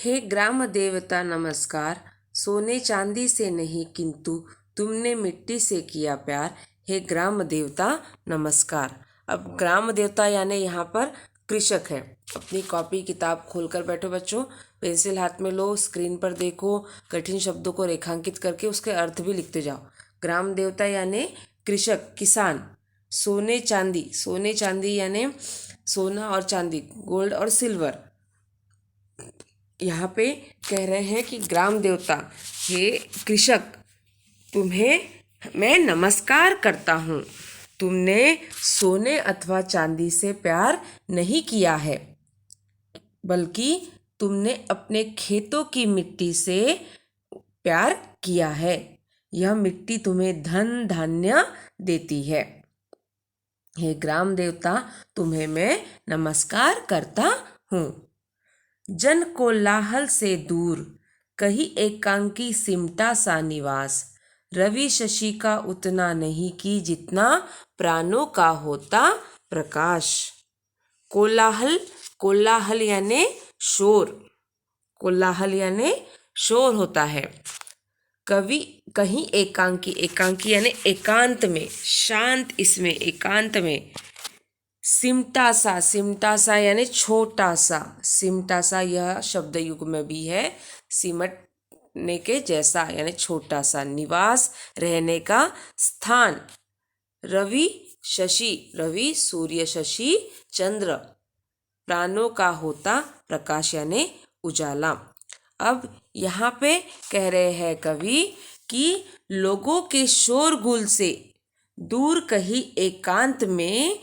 हे ग्राम देवता नमस्कार, सोने चांदी से नहीं किंतु तुमने मिट्टी से किया प्यार। हे ग्राम देवता नमस्कार। अब ग्राम देवता यानी यहाँ पर कृषक है। अपनी कॉपी किताब खोलकर बैठो बच्चों, पेंसिल हाथ में लो, स्क्रीन पर देखो, कठिन शब्दों को रेखांकित करके उसके अर्थ भी लिखते जाओ। ग्राम देवता यानी कृषक, किसान। सोने चांदी यानी सोना और चांदी, गोल्ड और सिल्वर। यहाँ पे कह रहे हैं कि ग्राम देवता, हे कृषक, तुम्हें मैं नमस्कार करता हूँ। तुमने सोने अथवा चांदी से प्यार नहीं किया है, बल्कि तुमने अपने खेतों की मिट्टी से प्यार किया है। यह मिट्टी तुम्हें धन धान्य देती है। हे ग्राम देवता, तुम्हें मैं नमस्कार करता हूँ। जन कोलाहल से दूर कहीं एकांकी सिमटा सा निवास, रवि शशि का उतना नहीं कि जितना प्राणों का होता प्रकाश। कोलाहल, कोलाहल यानी शोर, कोलाहल यानी शोर होता है। कवि कहीं एकांकी, एकांकी यानी एकांत में, शांत, इसमें एकांत में। सिमटा सा, सिमटा सा यानी छोटा सा, सिमटा सा यह शब्द युग में भी है। सिमटने के जैसा यानी छोटा सा। निवास, रहने का स्थान। रवि शशि, रवि सूर्य, शशि चंद्र। प्राणों का होता प्रकाश यानी उजाला। अब यहाँ पे कह रहे हैं कवि कि लोगों के शोरगुल से दूर कहीं एकांत में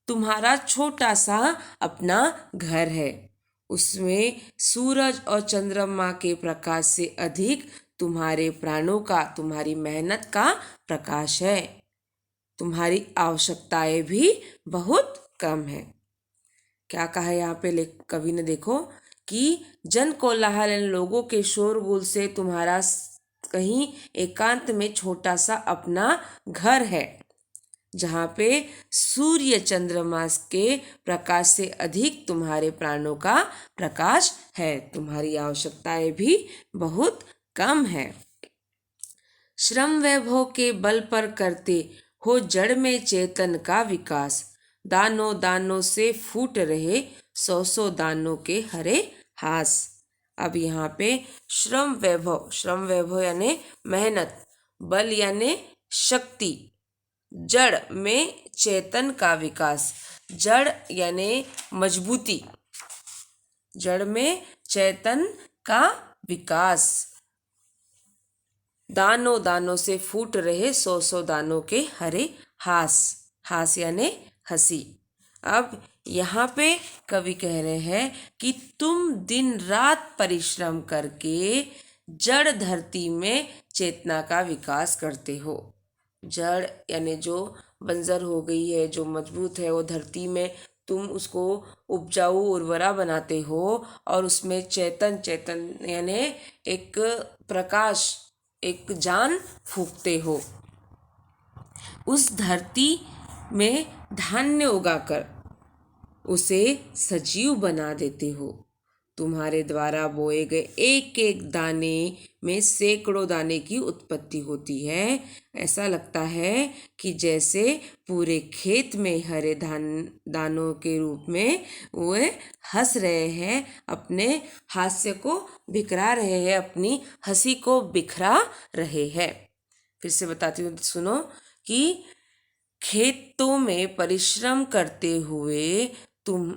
तुम्हारा छोटा सा अपना घर है। उसमें सूरज और चंद्रमा के प्रकाश से अधिक तुम्हारे प्राणों का, तुम्हारी मेहनत का प्रकाश है। तुम्हारी आवश्यकताएं भी बहुत कम है। क्या कहा है यहाँ पे कवि ने, देखो कि जन कोलाहल, लोगों के शोरगुल से तुम्हारा कहीं एकांत में छोटा सा अपना घर है, जहाँ पे सूर्य चंद्रमा के प्रकाश से अधिक तुम्हारे प्राणों का प्रकाश है। तुम्हारी आवश्यकताएं भी बहुत कम है। श्रम वैभव के बल पर करते हो जड़ में चेतन का विकास, दानों दानों से फूट रहे सौ सौ दानों के हरे हास। अब यहाँ पे श्रम वैभव, श्रम वैभव यानी मेहनत, बल यानी शक्ति, जड़ में चेतन का विकास। जड़ यानी मजबूती, जड़ में चेतन का विकास। दानों दानों से फूट रहे सौ सौ दानों के हरे हास, हास यानी हंसी। अब यहाँ पे कवि कह रहे हैं कि तुम दिन रात परिश्रम करके जड़ धरती में चेतना का विकास करते हो। जड़ यानी जो बंजर हो गई है, जो मजबूत है, वो धरती में तुम उसको उपजाऊ उर्वरा बनाते हो और उसमें चेतन, चेतन यानी एक प्रकाश, एक जान फूंकते हो। उस धरती में धान्य उगाकर उसे सजीव बना देते हो। तुम्हारे द्वारा बोए गए एक एक दाने में सैकड़ों दाने की उत्पत्ति होती है। ऐसा लगता है कि जैसे पूरे खेत में हरे दानों के रूप में वे हंस रहे हैं, अपने हास्य को बिखरा रहे हैं, अपनी हंसी को बिखरा रहे हैं। फिर से बताती हूँ, सुनो कि खेतों में परिश्रम करते हुए तुम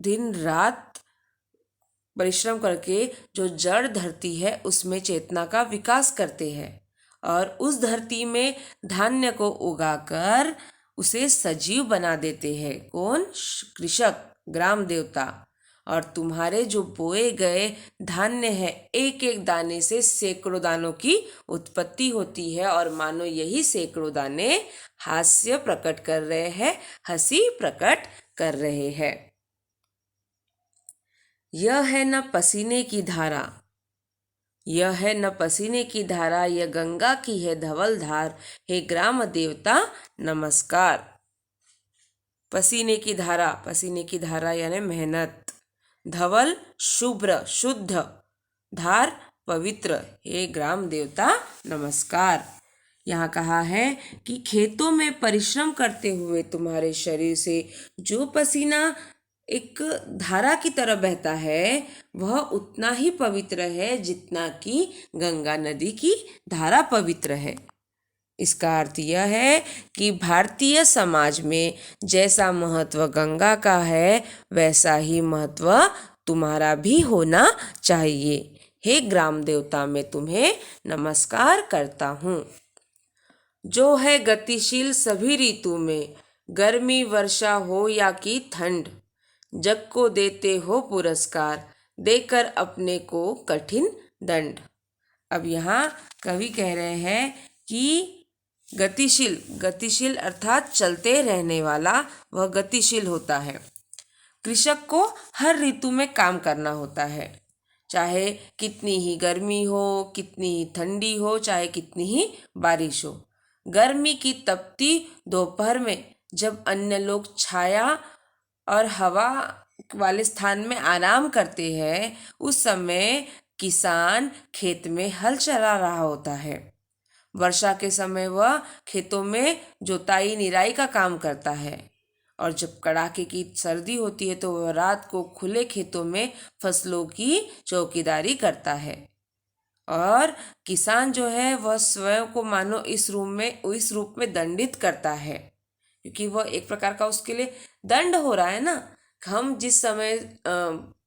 दिन रात परिश्रम करके जो जड़ धरती है उसमें चेतना का विकास करते हैं और उस धरती में धान्य को उगाकर उसे सजीव बना देते हैं। कौन? कृषक, ग्राम देवता। और तुम्हारे जो बोए गए धान्य है, एक एक दाने से सैकड़ों दानों की उत्पत्ति होती है और मानो यही सैकड़ों दाने हास्य प्रकट कर रहे हैं, हंसी प्रकट कर रहे हैं। यह है न पसीने की धारा, यह है न पसीने की धारा, यह गंगा की है धवल धार। हे ग्राम देवता नमस्कार। पसीने की धारा, पसीने की धारा यानी मेहनत। धवल शुभ्र शुद्ध, धार पवित्र। हे ग्राम देवता नमस्कार। यहाँ कहा है कि खेतों में परिश्रम करते हुए तुम्हारे शरीर से जो पसीना एक धारा की तरह बहता है वह उतना ही पवित्र है जितना कि गंगा नदी की धारा पवित्र है। इसका अर्थ यह है कि भारतीय समाज में जैसा महत्व गंगा का है वैसा ही महत्व तुम्हारा भी होना चाहिए। हे ग्राम देवता, मैं तुम्हें नमस्कार करता हूँ। जो है गतिशील सभी ऋतु में, गर्मी वर्षा हो या कि ठंड, जग को देते हो पुरस्कार, देकर अपने को कठिन दंड। अब यहाँ कवि कह रहे हैं कि गतिशील, गतिशील अर्थात चलते रहने वाला, वह गतिशील होता है। कृषक को हर ऋतु में काम करना होता है, चाहे कितनी ही गर्मी हो, कितनी ही ठंडी हो, चाहे कितनी ही बारिश हो। गर्मी की तपती दोपहर में जब अन्य लोग छाया और हवा वाले स्थान में आराम करते हैं, उस समय किसान खेत में हल चला रहा होता है। वर्षा के समय वह खेतों में जोताई निराई का काम करता है, और जब कड़ाके की सर्दी होती है तो वह रात को खुले खेतों में फसलों की चौकीदारी करता है। और किसान जो है वह स्वयं को मानो इस रूप में दंडित करता है, क्योंकि वह एक प्रकार का उसके लिए दंड हो रहा है ना। हम जिस समय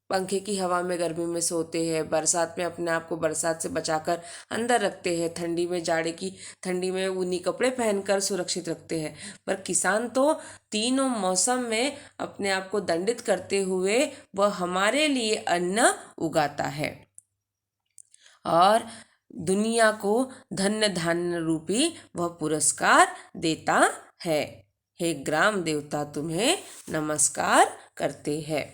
पंखे की हवा में गर्मी में सोते हैं, बरसात में अपने आप को बरसात से बचाकर अंदर रखते हैं, ठंडी में जाड़े की ठंडी में ऊनी कपड़े पहनकर सुरक्षित रखते हैं, पर किसान तो तीनों मौसम में अपने आप को दंडित करते हुए वह हमारे लिए अन्न उगाता है और दुनिया को धन्य धान्य रूपी वह पुरस्कार देता है। हे ग्राम देवता, तुम्हें नमस्कार करते हैं।